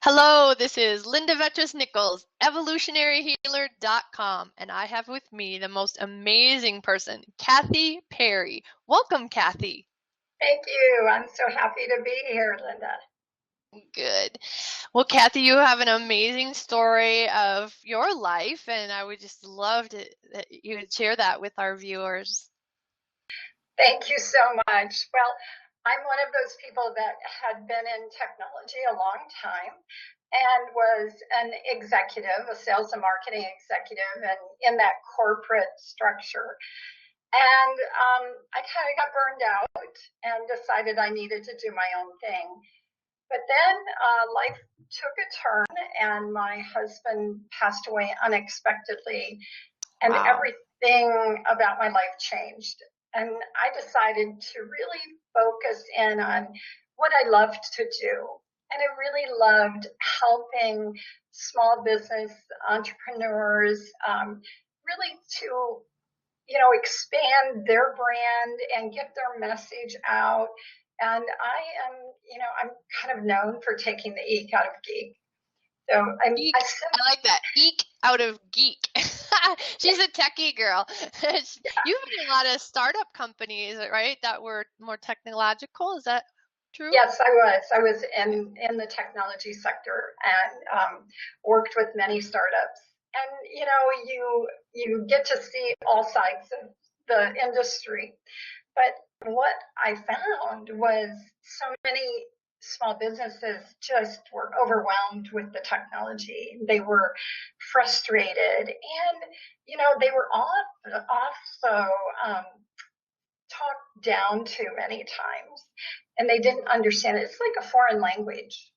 Hello, this is Linda Vetras Nichols, evolutionaryhealer.com, and I have with me the most amazing person, Kathy Perry. Welcome, Kathy. Thank you. I'm so happy to be here, Linda. Good. Well, Kathy, you have an amazing story of your life, and I would just love that you would share that with our viewers. Thank you so much. Well, I'm one of those people that had been in technology a long time and was an executive, a sales and marketing executive, and in that corporate structure. And I kind of got burned out and decided I needed to do my own thing. But then life took a turn, and my husband passed away unexpectedly, and Wow. everything about my life changed. And I decided to really focus in on what I loved to do. And I really loved helping small business entrepreneurs really to, expand their brand and get their message out. And I'm kind of known for taking the eek out of geek. So Eek. I like that. Eek out of geek. She's a techie girl. You've been in a lot of startup companies, right? That were more technological. Is that true? Yes, I was. I was in the technology sector and worked with many startups. And you get to see all sides of the industry. But what I found was so many small businesses just were overwhelmed with the technology. They were frustrated, and they were also talked down to many times, and they didn't understand it. It's like a foreign language.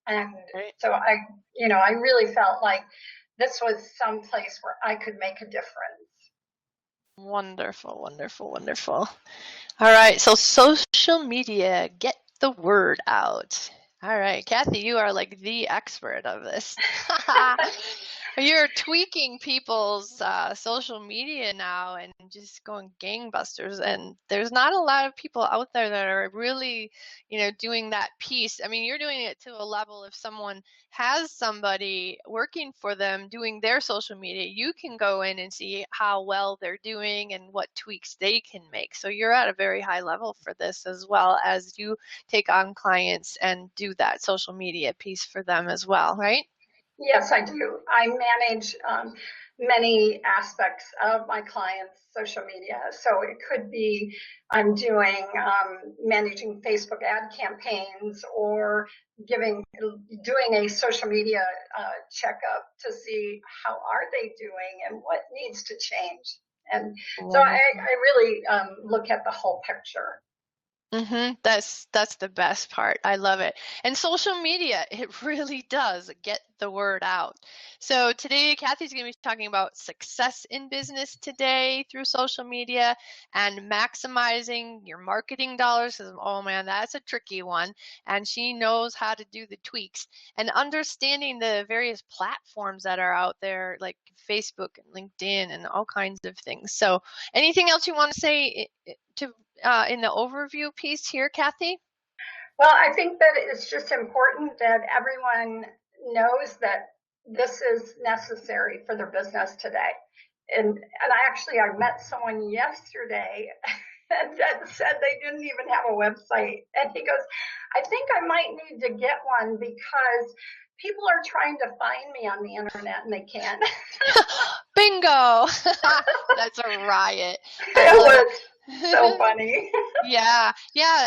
And so I really felt like this was some place where I could make a difference. Wonderful, wonderful, wonderful. All right, so social media, get the word out. All right, Kathy, you are like the expert of this. You're tweaking people's social media now and just going gangbusters. And there's not a lot of people out there that are really, doing that piece. I mean, you're doing it to a level if someone has somebody working for them doing their social media, you can go in and see how well they're doing and what tweaks they can make. So you're at a very high level for this, as well as you take on clients and do that social media piece for them as well, right? Yes, I do. I manage many aspects of my clients' social media. So it could be I'm doing managing Facebook ad campaigns or doing a social media checkup to see how are they doing and what needs to change. And so I really look at the whole picture. That's the best part. I love it. And social media, it really does get the word out. So today, Kathy's going to be talking about success in business today through social media and maximizing your marketing dollars. Oh man, that's a tricky one. And she knows how to do the tweaks and understanding the various platforms that are out there, like Facebook and LinkedIn and all kinds of things. So anything else you want to say to in the overview piece here, Kathy? Well, I think that it's just important that everyone knows that this is necessary for their business today. And I met someone yesterday that said they didn't even have a website. And he goes, I think I might need to get one because people are trying to find me on the internet and they can't. Bingo! That's a riot. It was so funny. Yeah.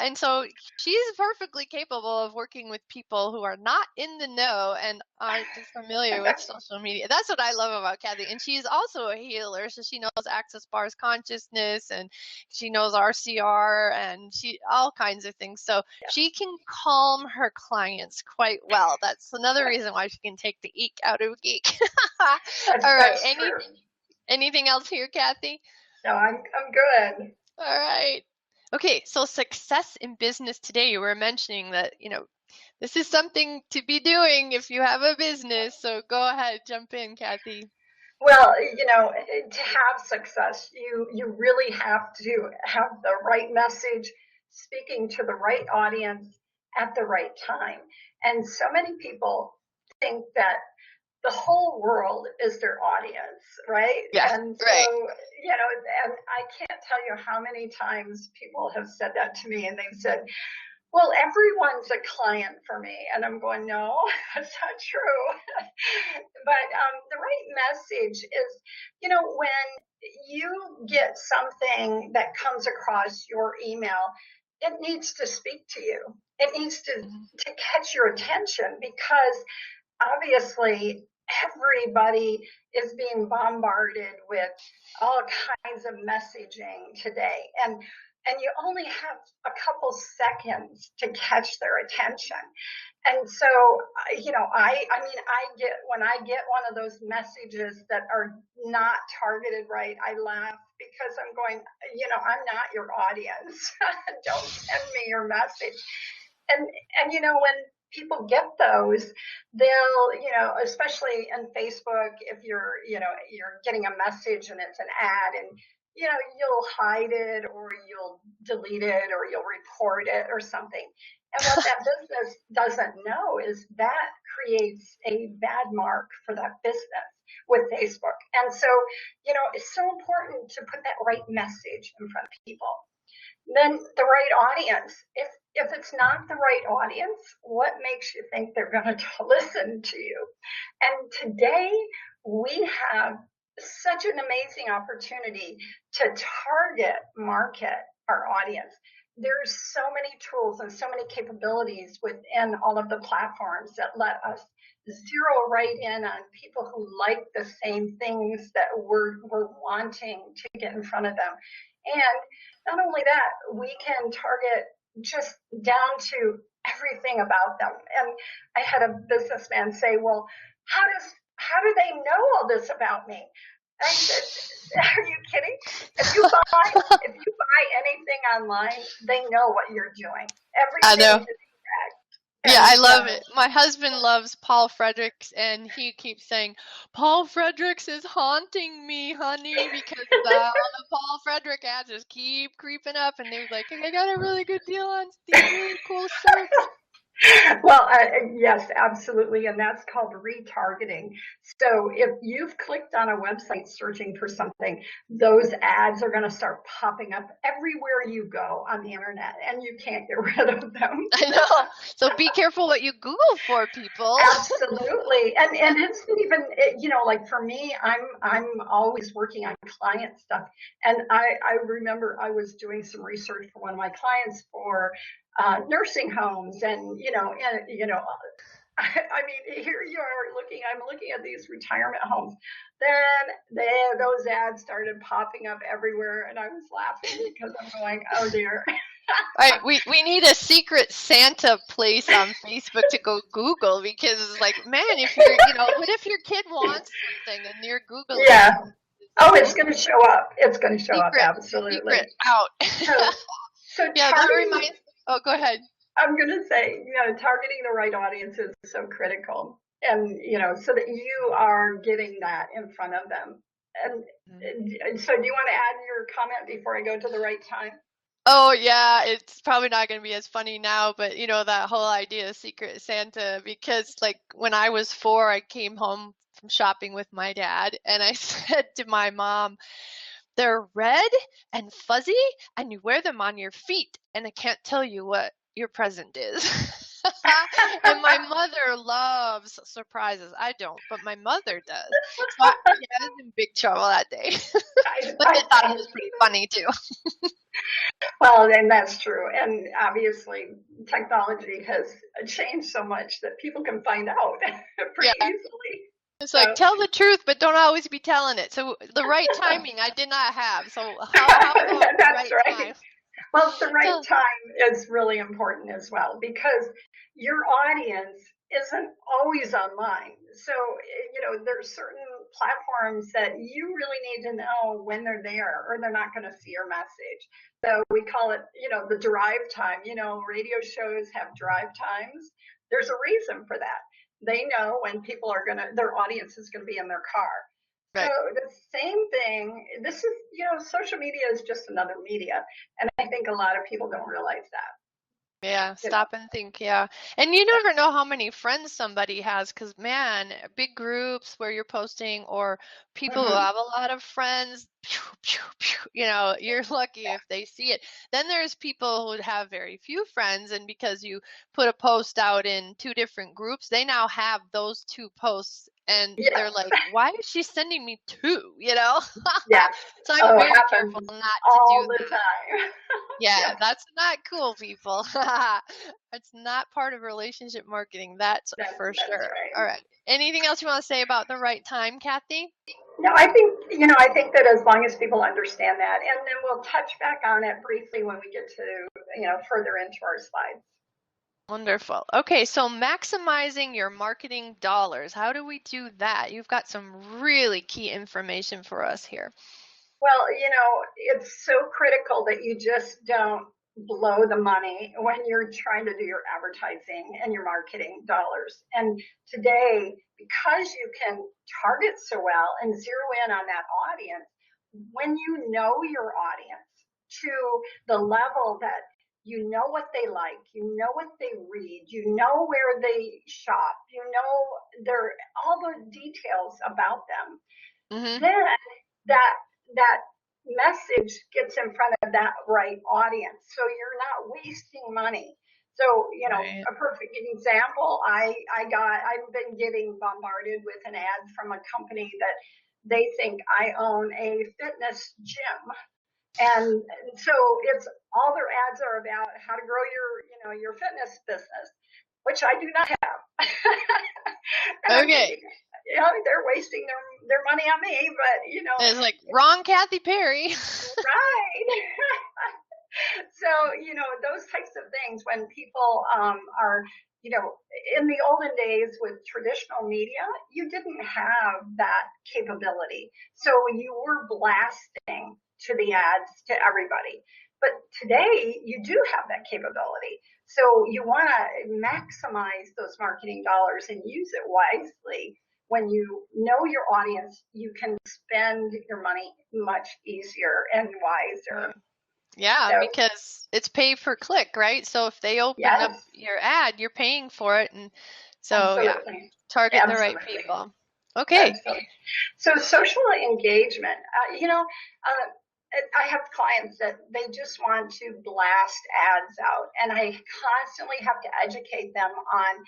And so she's perfectly capable of working with people who are not in the know and aren't familiar with social media. That's what I love about Kathy. And she's also a healer, so she knows Access Bars consciousness and she knows RCR and all kinds of things. So she can calm her clients quite well. That's another reason why she can take the eek out of geek. All right. Anything else here, Kathy? No, I'm good. All right. Okay, so success in business today, you were mentioning that, this is something to be doing if you have a business. So go ahead, jump in, Kathy. Well, to have success, you really have to have the right message, speaking to the right audience at the right time. And so many people think that the whole world is their audience, right? Yeah, And so, right. and I can't tell you how many times people have said that to me, and they've said, well, everyone's a client for me. And I'm going, no, that's not true. But the right message is, when you get something that comes across your email, it needs to speak to you. It needs to catch your attention, because obviously everybody is being bombarded with all kinds of messaging today, and you only have a couple seconds to catch their attention. And so, I get, when I get one of those messages that are not targeted right, I laugh, because I'm going, I'm not your audience. Don't send me your message. And when people get those, they'll, especially in Facebook, if you're getting a message and it's an ad, and you'll hide it, or you'll delete it, or you'll report it or something. And what that business doesn't know is that creates a bad mark for that business with Facebook. And so, it's so important to put that right message in front of people. Then the right audience. If it's not the right audience, what makes you think they're going to listen to you? And today we have such an amazing opportunity to target market our audience. There's so many tools and so many capabilities within all of the platforms that let us zero right in on people who like the same things that we're wanting to get in front of them. And not only that, we can target just down to everything about them. And I had a businessman say, well, how do they know all this about me? I said, are you kidding? If you buy anything online, they know what you're doing. I know. Everything is tracked. Yeah, I And love it. My husband loves Paul Fredericks, and he keeps saying, Paul Fredericks is haunting me, honey, because all the Paul Frederick ads just keep creeping up, and they're like, I got a really good deal on these really cool shirts. Well, yes, absolutely. And that's called retargeting. So if you've clicked on a website searching for something, those ads are going to start popping up everywhere you go on the internet, and you can't get rid of them. I know. So be careful what you Google for, people. Absolutely. And it's even, like for me, I'm always working on client stuff. And I remember I was doing some research for one of my clients for nursing homes, and I mean, here you are I'm looking at these retirement homes. Then those ads started popping up everywhere, and I was laughing because I'm going, oh dear. Right, we need a secret Santa place on Facebook to go Google, because it's like, man, if you're, what if your kid wants something and you're Googling? Yeah. Oh, it's going to show up. It's going to show up. Secret, Absolutely. secret out. So yeah, that reminds. Oh, go ahead. I'm going to say, targeting the right audience is so critical, and so that you are getting that in front of them. And so, do you want to add your comment before I go to the right time? Oh yeah, it's probably not going to be as funny now, but that whole idea of Secret Santa, because like when I was 4, I came home from shopping with my dad, and I said to my mom, they're red and fuzzy, and you wear them on your feet, and I can't tell you what your present is. And my mother loves surprises. I don't, but my mother does. So I was in big trouble that day. But I thought it was pretty funny too. Well, and that's true. And obviously, technology has changed so much that people can find out pretty easily. It's like, tell the truth, but don't always be telling it. So the right timing I did not have. So how about that's the right time? Well, the right time is really important as well, because your audience isn't always online. So, there's certain platforms that you really need to know when they're there, or they're not going to see your message. So we call it, the drive time. Radio shows have drive times. There's a reason for that. They know when people are their audience is going to be in their car. Right. So the same thing, this is, social media is just another media. And I think a lot of people don't realize that. Yeah, You know? stop and think. Yeah. And you never know how many friends somebody has because, man, big groups where you're posting or people who Hmm. have a lot of friends, pew, pew, pew, you're lucky if they see it. Then there's people who have very few friends, and because you put a post out in two different groups, they now have those two posts. And Yes. they're like, why is she sending me two? Yes. So I'm Oh, it very careful happens not to all do the that. time. Yeah, Yeah, that's not cool, people. It's not part of relationship marketing, that's for that's sure. All right. right. Anything else you want to say about the right time, Kathy? No, I think that as long as people understand that, and then we'll touch back on it briefly when we get to, further into our slides. Wonderful. Okay, so maximizing your marketing dollars. How do we do that? You've got some really key information for us here. Well, it's so critical that you just don't blow the money when you're trying to do your advertising and your marketing dollars. And today, because you can target so well and zero in on that audience, when you know your audience to the level that you know what they like, you know what they read, you know where they shop, you know all the details about them, Mm-hmm. then that that message gets in front of that right audience. So you're not wasting money. So, Right. a perfect example, I've been getting bombarded with an ad from a company that they think I own a fitness gym. And so it's all their ads are about how to grow your fitness business, which I do not have. And I'm Okay. thinking, they're wasting their money on me, but It's like wrong Kathy Perry. right. So, those types of things when people are, in the olden days with traditional media, you didn't have that capability. So you were blasting to the ads to everybody. But today you do have that capability. So you want to maximize those marketing dollars and use it wisely. When you know your audience, you can spend your money much easier and wiser. Yeah, So, because it's pay per click, right? So if they open up yes, your ad, you're paying for it. And so, yeah, absolutely. target the right Absolutely. people. Okay. Absolutely. So social engagement, I have clients that they just want to blast ads out, and I constantly have to educate them on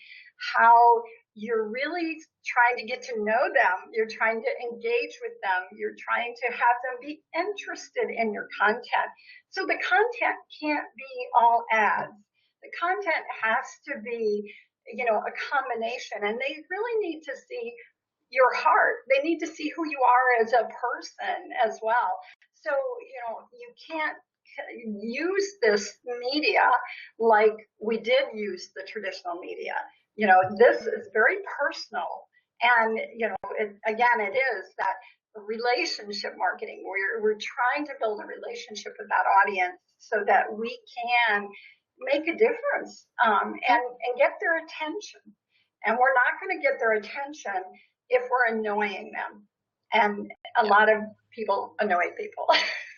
how you're really trying to get to know them. You're trying to engage with them. You're trying to have them be interested in your content. So the content can't be all ads. The content has to be, a combination, and they really need to see your heart. They need to see who you are as a person as well. So, you can't use this media like we did use the traditional media. This is very personal. And, again, it is that relationship marketing. We're trying to build a relationship with that audience so that we can make a difference and get their attention. And we're not going to get their attention if we're annoying them. And a lot of people annoy people.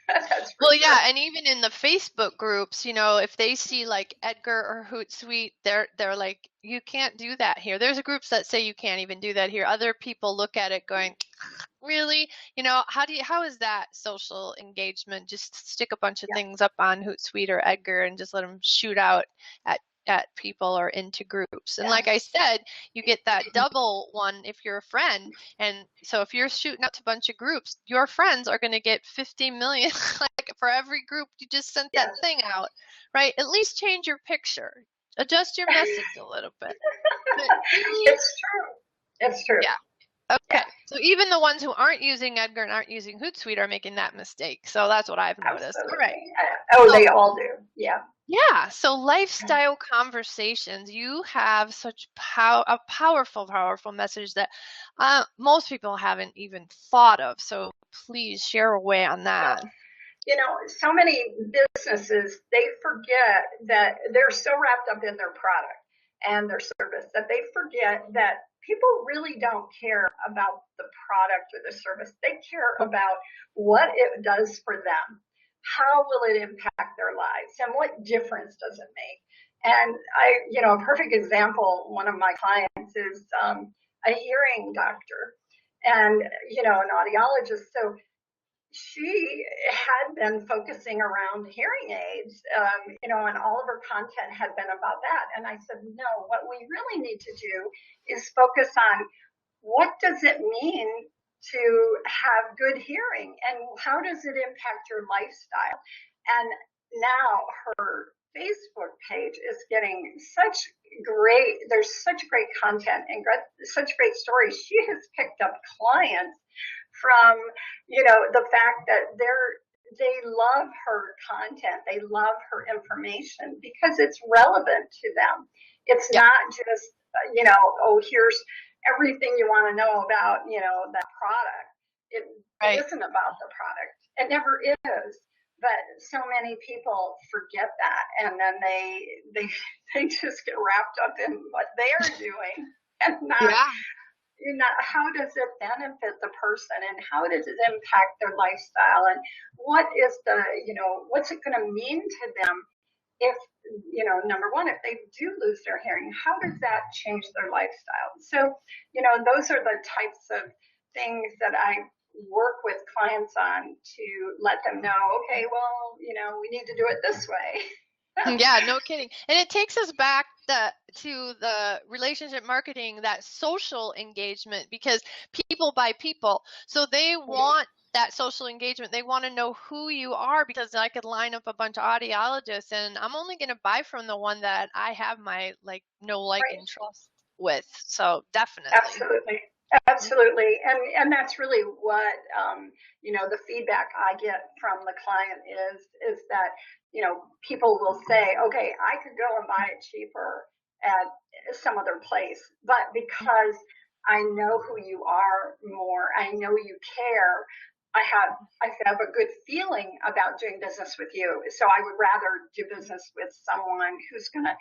That's for Well, sure. yeah, and even in the Facebook groups, if they see like Edgar or Hootsuite, they're like, you can't do that here. There's groups that say you can't even do that here. Other people look at it going, really? How is that social engagement? Just stick a bunch of Yeah. things up on Hootsuite or Edgar and just let them shoot out at people or into groups. And like I Yes. said, you get that double one if you're a friend. And so if you're shooting out to a bunch of groups, your friends are going to get 50 million like for every group you just sent that Yes. thing out, right? At least change your picture. Adjust your message a little bit. But really, It's true. It's true. yeah. Yeah, Okay. So even the ones who aren't using Edgar and aren't using Hootsuite are making that mistake. So that's what I've noticed. All right. absolutely. Oh, So they all do. Yeah. yeah, so lifestyle conversations, you have such a powerful, powerful message that most people haven't even thought of. So please share away on Well, that. so many businesses, they forget that they're so wrapped up in their product and their service that they forget that people really don't care about the product or the service. They care about what it does for them. How will it impact their lives and what difference does it make? And a perfect example, one of my clients is a hearing doctor and, an audiologist. So she had been focusing around hearing aids, and all of her content had been about that. And I said, no, what we really need to do is focus on what does it mean to have good hearing and how does it impact your lifestyle? And now her Facebook page is getting there's such great content and such great stories. She has picked up clients from, the fact that they love her content. They love her information because it's relevant to them. It's not just, here's everything you want to know about, that product. It isn't about the product. It never is. But so many people forget that, and then they just get wrapped up in what they're doing and not how does it benefit the person and how does it impact their lifestyle and what is what's it going to mean to them if, number one, if they do lose their hearing, how does that change their lifestyle? So, those are the types of things that I work with clients on to let them know, okay, well, we need to do it this way. Yeah, no kidding. And it takes us back to the relationship marketing, that social engagement, because people buy people. So they want that social engagement. They want to know who you are, because I could line up a bunch of audiologists and I'm only going to buy from the one that I have my know, like, and trust with. So definitely. Absolutely. And that's really what, the feedback I get from the client is that, people will say, okay, I could go and buy it cheaper at some other place, but because I know who you are more, I know you care, I have a good feeling about doing business with you. So I would rather do business with someone who's going to,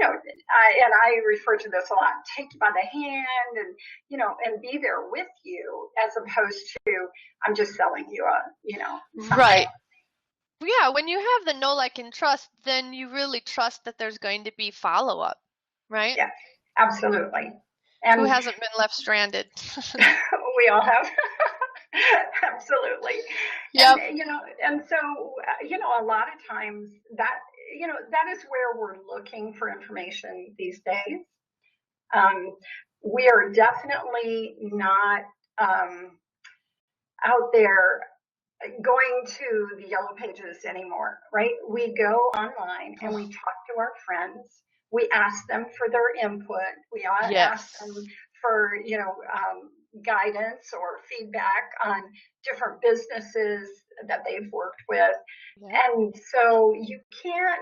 and I refer to this a lot, take you by the hand and, and be there with you, as opposed to I'm just selling you something. Right. Yeah, when you have the know, like, and trust, then you really trust that there's going to be follow-up, right? Yes, absolutely. And who hasn't been left stranded? We all have. Absolutely. Yep. And so, a lot of times that is where we're looking for information these days. We are definitely not out there going to the yellow pages anymore, right? We go online and we talk to our friends. We ask them for their input. We ask them for, guidance or feedback on different businesses that they've worked with. And so you can't,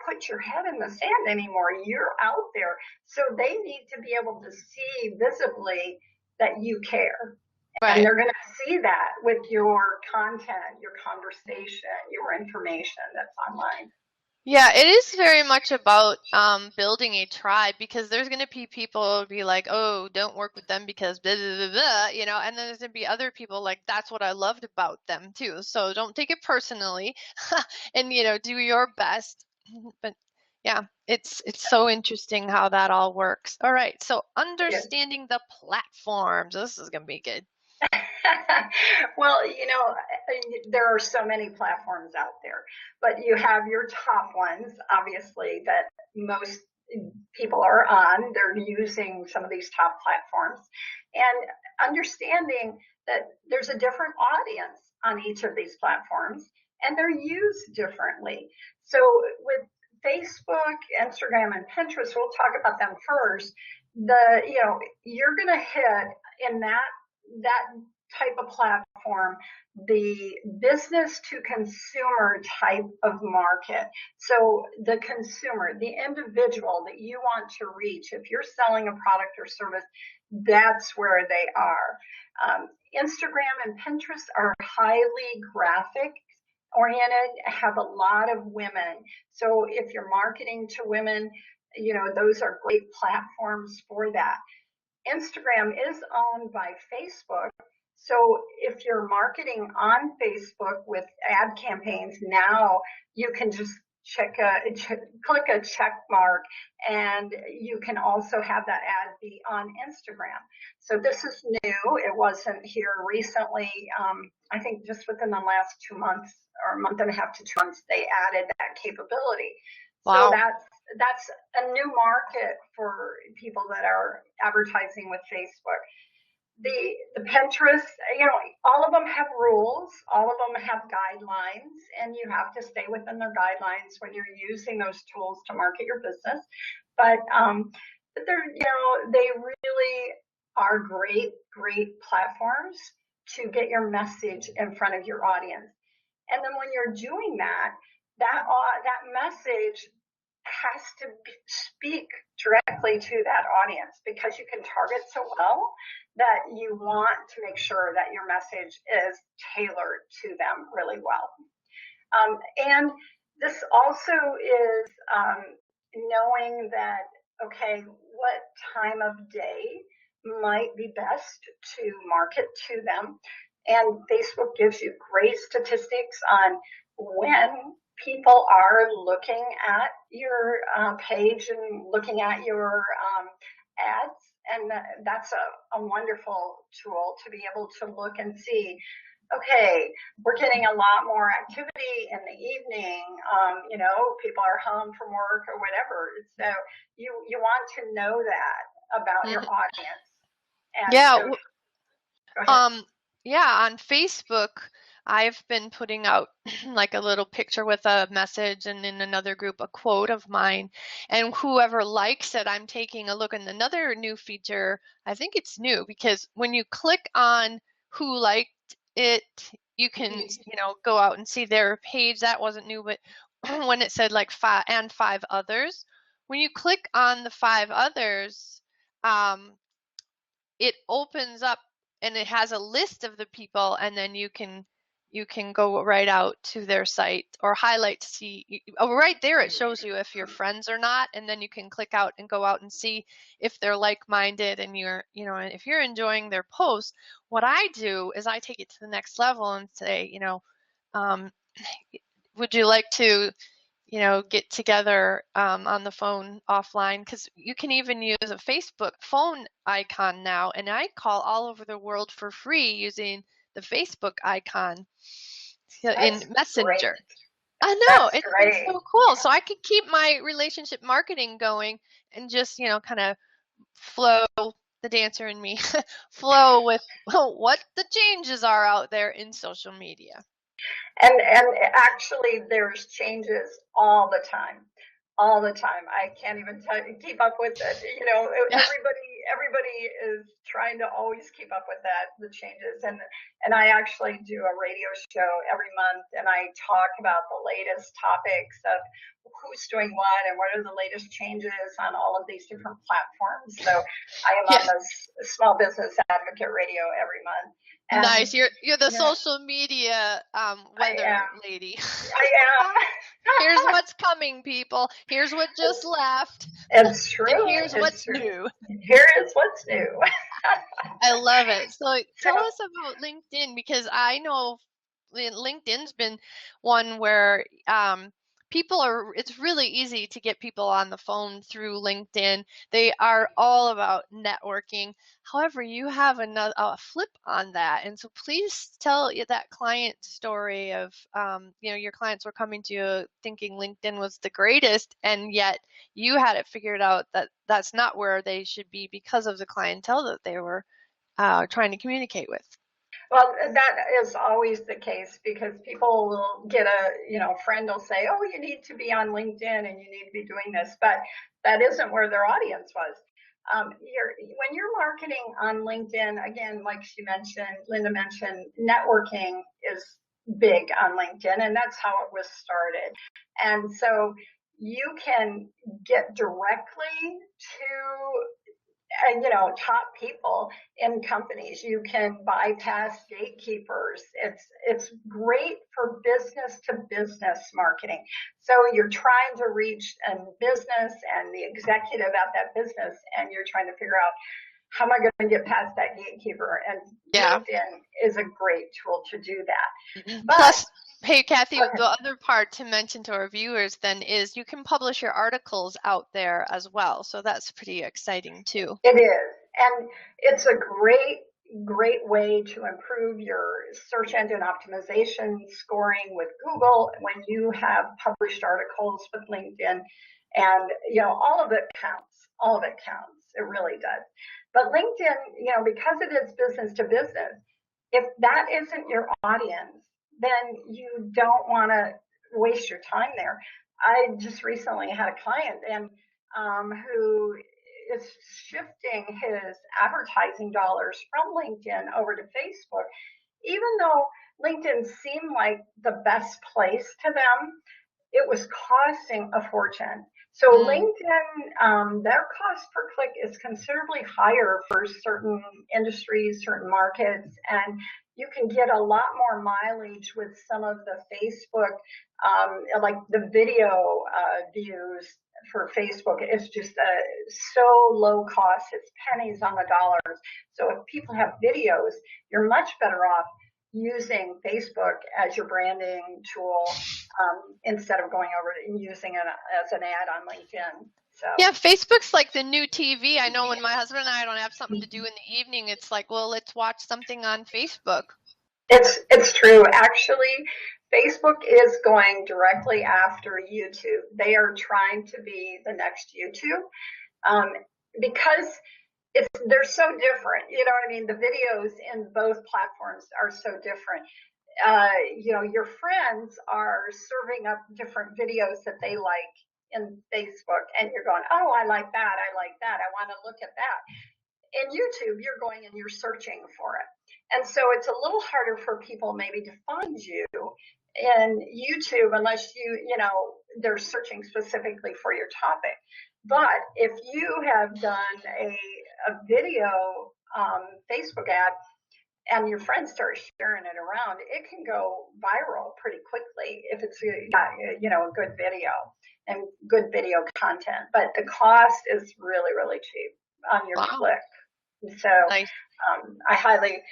put your head in the sand anymore. You're out there. So they need to be able to see visibly that you care. Right. And they're going to see that with your content, your conversation, your information that's online. Yeah, it is very much about building a tribe, because there's going to be people who be like, oh, don't work with them because blah, blah, blah, blah, and then there's going to be other people like, that's what I loved about them too. So don't take it personally and, do your best. But yeah, it's so interesting how that all works. All right. So understanding the platforms. This is going to be good. Well, there are so many platforms out there, but you have your top ones, obviously, that most people are on. They're using some of these top platforms, and understanding that there's a different audience on each of these platforms and they're used differently. So with Facebook, Instagram, and Pinterest, we'll talk about them first. You're going to hit in that type of platform the business to consumer type of market. So the consumer, the individual that you want to reach, if you're selling a product or service, that's where they are. Instagram and Pinterest are highly graphic oriented, have a lot of women. So if you're marketing to women, those are great platforms for that. Instagram is owned by Facebook. So if you're marketing on Facebook with ad campaigns, now you can just click a check mark, and you can also have that ad be on Instagram. So this is new. It wasn't here recently. I think just within the last 2 months or a month and a half to 2 months, they added that capability. So Wow. that's a new market for people that are advertising with Facebook. The Pinterest, all of them have rules, all of them have guidelines, and you have to stay within their guidelines when you're using those tools to market your business. But they really are great platforms to get your message in front of your audience. And then when you're doing that message has to speak directly to that audience, because you can target so well that you want to make sure that your message is tailored to them really well. And this also is knowing that, okay, what time of day might be best to market to them. And Facebook gives you great statistics on when people are looking at your page and looking at your ads. And that's a wonderful tool to be able to look and see, okay, we're getting a lot more activity in the evening. People are home from work or whatever. So you want to know that about your audience. And Yeah. so, go ahead. Yeah, on Facebook, I've been putting out like a little picture with a message, and in another group, a quote of mine. And whoever likes it, I'm taking a look. And another new feature, I think it's new, because when you click on who liked it, you can, go out and see their page. That wasn't new, but when it said like 5 others, when you click on the 5 others, it opens up and it has a list of the people, and then you can go right out to their site or highlight to see. Right there it shows you if you're friends or not, and then you can click out and go out and see if they're like-minded and and if you're enjoying their posts. What I do is I take it to the next level and say, would you like to get together on the phone offline, because you can even use a Facebook phone icon now, and I call all over the world for free using the Facebook icon in Messenger. Great. I know, That's it's great. so cool. So I could keep my relationship marketing going and just, kind of flow, the dancer in me, flow with what the changes are out there in social media. And actually, there's changes all the time. All the time. I can't even keep up with it. Everybody is trying to always keep up with the changes. And I actually do a radio show every month, and I talk about the latest topics of who's doing what are the latest changes on all of these different platforms. So I am on the Small Business Advocate Radio every month. And, nice. You're the social media weather lady. I am. Here's what's coming, people. Here's what just left. It's true. And here's what's new. Here is what's new. I love it. So tell us about LinkedIn, because I know LinkedIn's been one where it's really easy to get people on the phone through LinkedIn. They are all about networking. However, you have a flip on that. And so please tell that client story of, your clients were coming to you thinking LinkedIn was the greatest, and yet you had it figured out that that's not where they should be because of the clientele that they were trying to communicate with. Well, that is always the case, because people will get a friend will say, oh, you need to be on LinkedIn and you need to be doing this, but that isn't where their audience was. When you're marketing on LinkedIn, again, like Linda mentioned, networking is big on LinkedIn, and that's how it was started. And so you can get directly to top people in companies. You can bypass gatekeepers. It's great for business to business marketing. So you're trying to reach a business and the executive at that business, and you're trying to figure out how am I going to get past that gatekeeper? And Yeah. LinkedIn is a great tool to do that. But Plus, hey, Kathy, the other part to mention to our viewers then is you can publish your articles out there as well. So that's pretty exciting too. it is. And it's a great way to improve your search engine optimization scoring with Google when you have published articles with LinkedIn. And, all of it counts. All of it counts. It really does. But LinkedIn, because it is business to business, if that isn't your audience, then you don't want to waste your time there. I just recently had a client and who is shifting his advertising dollars from LinkedIn over to Facebook, even though LinkedIn seemed like the best place to them, it was costing a fortune. So LinkedIn, their cost per click is considerably higher for certain industries, certain markets, and you can get a lot more mileage with some of the Facebook, like the video views for Facebook. It's just so low cost. It's pennies on the dollars. So if people have videos, you're much better off using Facebook as your branding tool instead of going over and using it as an ad on LinkedIn. So yeah, Facebook's like the new TV. I know when my husband and I don't have something to do in the evening, it's like, well, let's watch something on Facebook. It's true. Actually, Facebook is going directly after YouTube. They are trying to be the next YouTube because they're so different. You know what I mean? The videos in both platforms are so different. Your friends are serving up different videos that they like in Facebook, and you're going, oh, I like that. I like that. I want to look at that. In YouTube, you're going and you're searching for it. And so it's a little harder for people maybe to find you in YouTube unless they're searching specifically for your topic. But if you have done a video Facebook ad and your friends start sharing it around, it can go viral pretty quickly if it's a good video and good video content. But the cost is really, really cheap on your click. So nice. I highly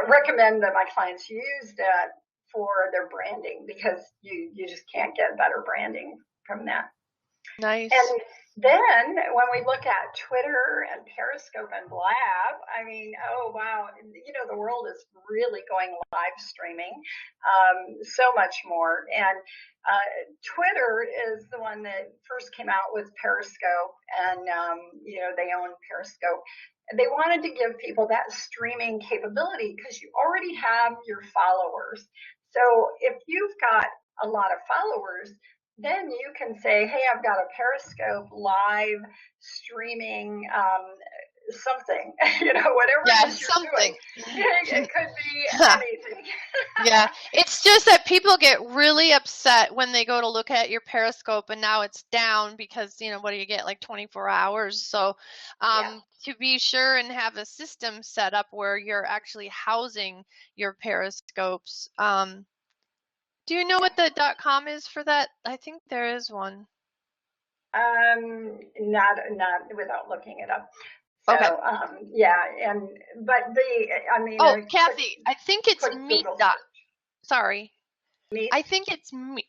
recommend that my clients use that for their branding because you just can't get better branding from that. Nice. And then when we look at Twitter and Periscope and Blab, I mean, oh, wow, the world is really going live streaming so much more. And Twitter is the one that first came out with Periscope, and, they own Periscope. They wanted to give people that streaming capability because you already have your followers. So if you've got a lot of followers, then you can say, hey, I've got a Periscope live streaming something, whatever it is you're doing. It could be anything. Yeah, it's just that people get really upset when they go to look at your Periscope and now it's down because, what do you get, like 24 hours? So to be sure and have a system set up where you're actually housing your Periscopes. Do you know what the .com is for that? I think there is one. Not without looking it up. So, okay. Oh, Kathy, I think it's me. Sorry. Me? I think it's me.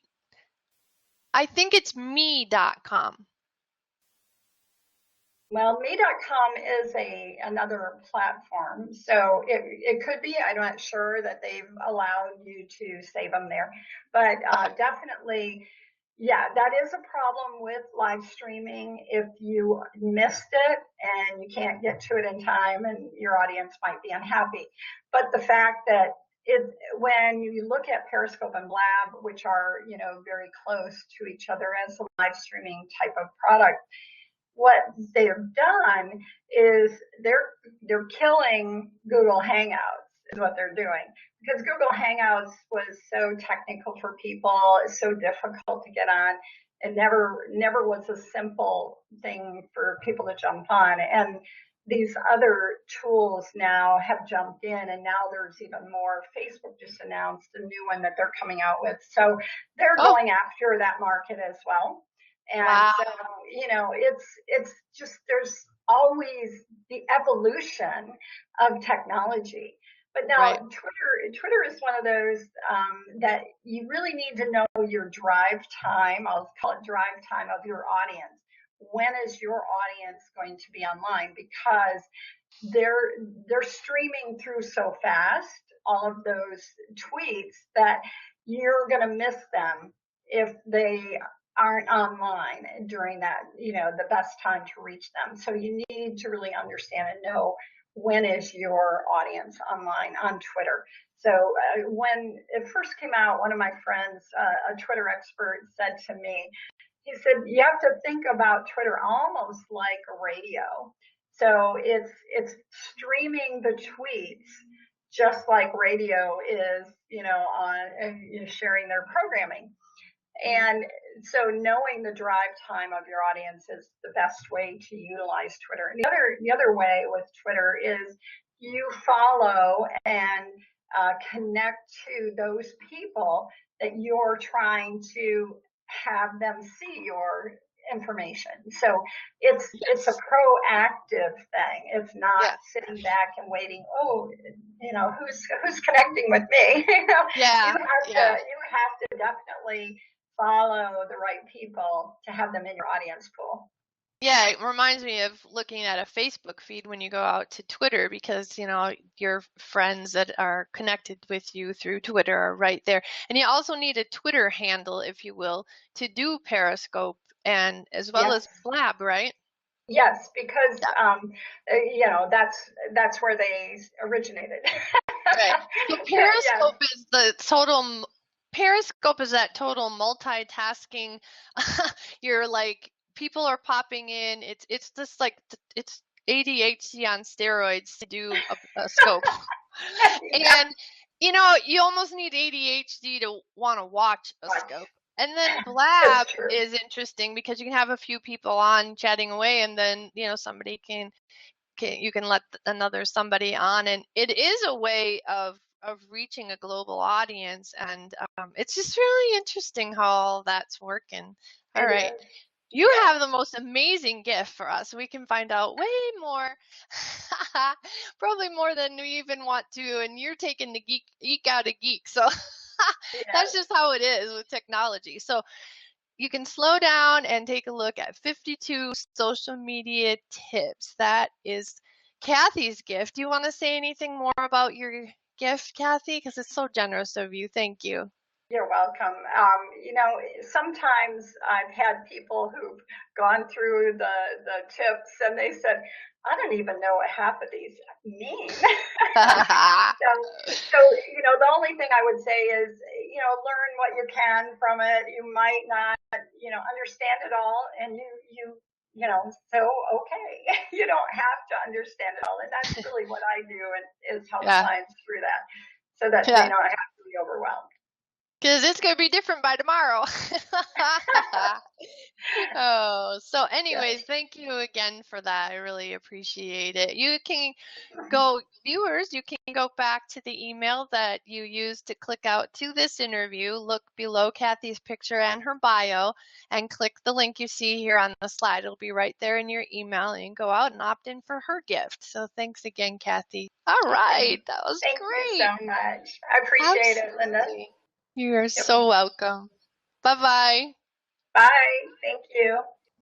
I think it's me.com. Well, me.com is another platform, so it could be. I'm not sure that they've allowed you to save them there, but definitely, yeah, that is a problem with live streaming. If you missed it and you can't get to it in time, and your audience might be unhappy. But the fact that when you look at Periscope and Blab, which are very close to each other as a live streaming type of product, what they've done is they're killing Google Hangouts is what they're doing, because Google Hangouts was so technical for people, it's so difficult to get on. It never was a simple thing for people to jump on, and these other tools now have jumped in, and now there's even more. Facebook just announced a new one that they're coming out with, so they're going after that market as well. And so, it's just, always the evolution of technology. But now Right. Twitter is one of those that you really need to know your drive time. I'll call it drive time of your audience. When is your audience going to be online? Because they're streaming through so fast, all of those tweets, that you're going to miss them if they aren't online during that, the best time to reach them. So you need to really understand and know when is your audience online on Twitter. So when it first came out, one of my friends, a Twitter expert, said to me, he said, you have to think about Twitter almost like a radio. So it's streaming the tweets just like radio is, on sharing their programming. And so knowing the drive time of your audience is the best way to utilize Twitter. And the other way with Twitter is you follow and connect to those people that you're trying to have them see your information. So it's a proactive thing. It's not sitting back and waiting. Oh, who's connecting with me? Yeah. You have to definitely follow the right people to have them in your audience pool. Yeah, it reminds me of looking at a Facebook feed when you go out to Twitter, because your friends that are connected with you through Twitter are right there. And you also need a Twitter handle, if you will, to do Periscope and as well as Blab, right? Yes, because that's where they originated. Right. So Periscope is the total. Periscope is that total multitasking. You're like, people are popping in. It's just like it's ADHD on steroids to do a scope. And you almost need ADHD to want to watch a scope. And then Blab is interesting because you can have a few people on chatting away, and then somebody you can let another somebody on, and it is a way of reaching a global audience. And it's just really interesting how all that's working. All right. You have the most amazing gift for us. We can find out way more, probably more than we even want to. And you're taking the geek out of geek. So that's just how it is with technology. So you can slow down and take a look at 52 social media tips. That is Kathy's gift. Do you want to say anything more about your gift, Kathy? Because it's so generous of you. Thank you. You're welcome. Sometimes I've had people who've gone through the tips and they said, I don't even know what half of these mean. so, the only thing I would say is, learn what you can from it. You might not, understand it all, and so okay. You don't have to understand it all. And that's really what I do, and is help clients through that so that they don't have to be overwhelmed. Because it's going to be different by tomorrow. So anyways, thank you again for that. I really appreciate it. You can go, viewers, you can go back to the email that you used to click out to this interview. Look below Kathy's picture and her bio and click the link you see here on the slide. It'll be right there in your email, and you can go out and opt in for her gift. So thanks again, Kathy. All right. That was great. Thank you so much. I appreciate it, Linda. You are so welcome. Bye-bye. Bye. Thank you.